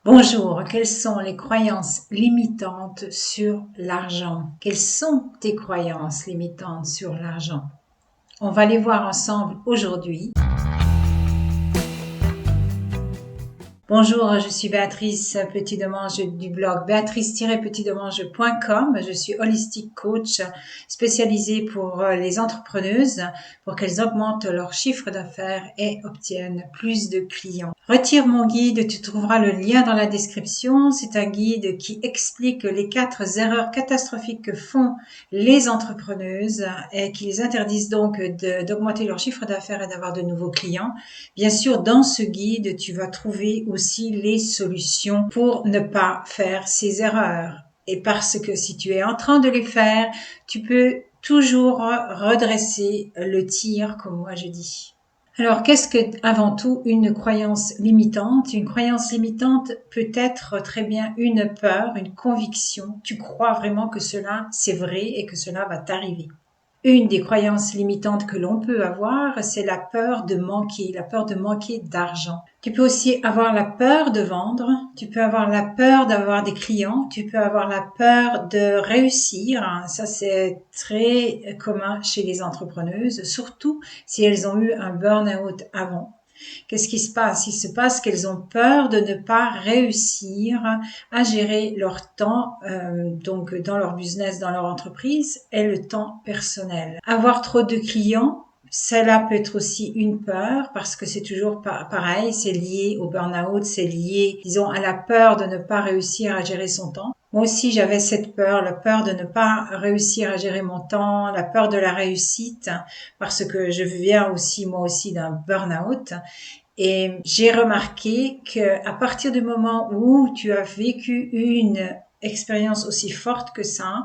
Bonjour, quelles sont les croyances limitantes sur l'argent? Quelles sont tes croyances limitantes sur l'argent? On va les voir ensemble aujourd'hui. Bonjour, je suis Béatrice Petit-Demange du blog béatrice-petitdemange.com. Je suis holistic coach spécialisée pour les entrepreneuses pour qu'elles augmentent leur chiffre d'affaires et obtiennent plus de clients. Retire mon guide, tu trouveras le lien dans la description. C'est un guide qui explique les 4 erreurs catastrophiques que font les entrepreneuses et qui les interdisent donc d'augmenter leur chiffre d'affaires et d'avoir de nouveaux clients. Bien sûr, dans ce guide, tu vas trouver aussi les solutions pour ne pas faire ces erreurs. Et parce que si tu es en train de les faire, tu peux toujours redresser le tir, comme moi je dis. Alors, qu'est-ce que, avant tout, une croyance limitante? Une croyance limitante peut être très bien une peur, une conviction. Tu crois vraiment que cela, c'est vrai et que cela va t'arriver. Une des croyances limitantes que l'on peut avoir, c'est la peur de manquer d'argent. Tu peux aussi avoir la peur de vendre, tu peux avoir la peur d'avoir des clients, tu peux avoir la peur de réussir. Ça, c'est très commun chez les entrepreneuses, surtout si elles ont eu un burn-out avant. Qu'est-ce qui se passe? Il se passe qu'elles ont peur de ne pas réussir à gérer leur temps, donc dans leur business, dans leur entreprise, et le temps personnel. Avoir trop de clients, cela peut être aussi une peur parce que c'est toujours pareil, c'est lié au burn-out, c'est lié, disons, à la peur de ne pas réussir à gérer son temps. Moi aussi, j'avais cette peur, la peur de ne pas réussir à gérer mon temps, la peur de la réussite, parce que je viens aussi, moi aussi, d'un burn-out. Et j'ai remarqué que à partir du moment où tu as vécu une expérience aussi forte que ça,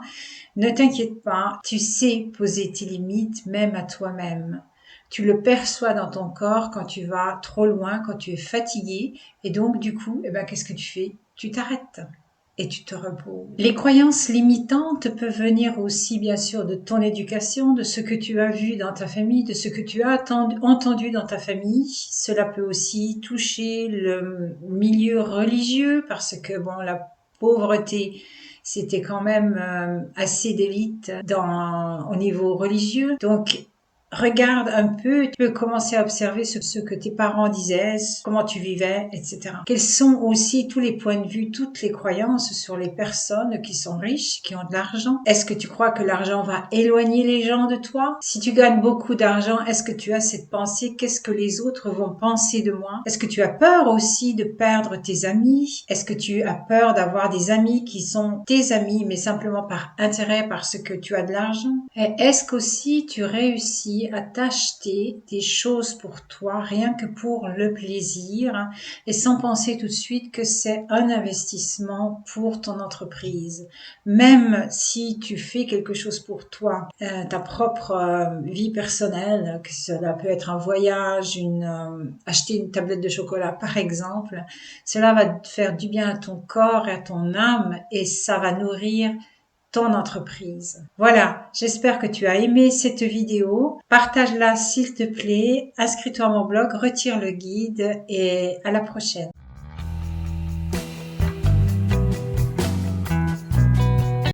ne t'inquiète pas, tu sais poser tes limites même à toi-même. Tu le perçois dans ton corps quand tu vas trop loin, quand tu es fatigué, et donc du coup, qu'est-ce que tu fais? Tu t'arrêtes et tu te reposes. Les croyances limitantes peuvent venir aussi bien sûr de ton éducation, de ce que tu as vu dans ta famille, de ce que tu as entendu dans ta famille. Cela peut aussi toucher le milieu religieux parce que bon, la pauvreté, c'était quand même assez d'élite au niveau religieux. Donc, regarde un peu, tu peux commencer à observer ce que tes parents disaient, comment tu vivais, etc. Quels sont aussi tous les points de vue, toutes les croyances sur les personnes qui sont riches, qui ont de l'argent? Est-ce que tu crois que l'argent va éloigner les gens de toi? Si tu gagnes beaucoup d'argent, est-ce que tu as cette pensée, qu'est-ce que les autres vont penser de moi? Est-ce que tu as peur aussi de perdre tes amis? Est-ce que tu as peur d'avoir des amis qui sont tes amis, mais simplement par intérêt, parce que tu as de l'argent? Et est-ce qu'aussi tu réussis à t'acheter des choses pour toi, rien que pour le plaisir, et sans penser tout de suite que c'est un investissement pour ton entreprise? Même si tu fais quelque chose pour toi, ta propre vie personnelle, que cela peut être un voyage, acheter une tablette de chocolat par exemple, cela va te faire du bien à ton corps et à ton âme, et ça va nourrir ton entreprise. Voilà, j'espère que tu as aimé cette vidéo. Partage-la s'il te plaît, inscris-toi à mon blog, retire le guide et à la prochaine.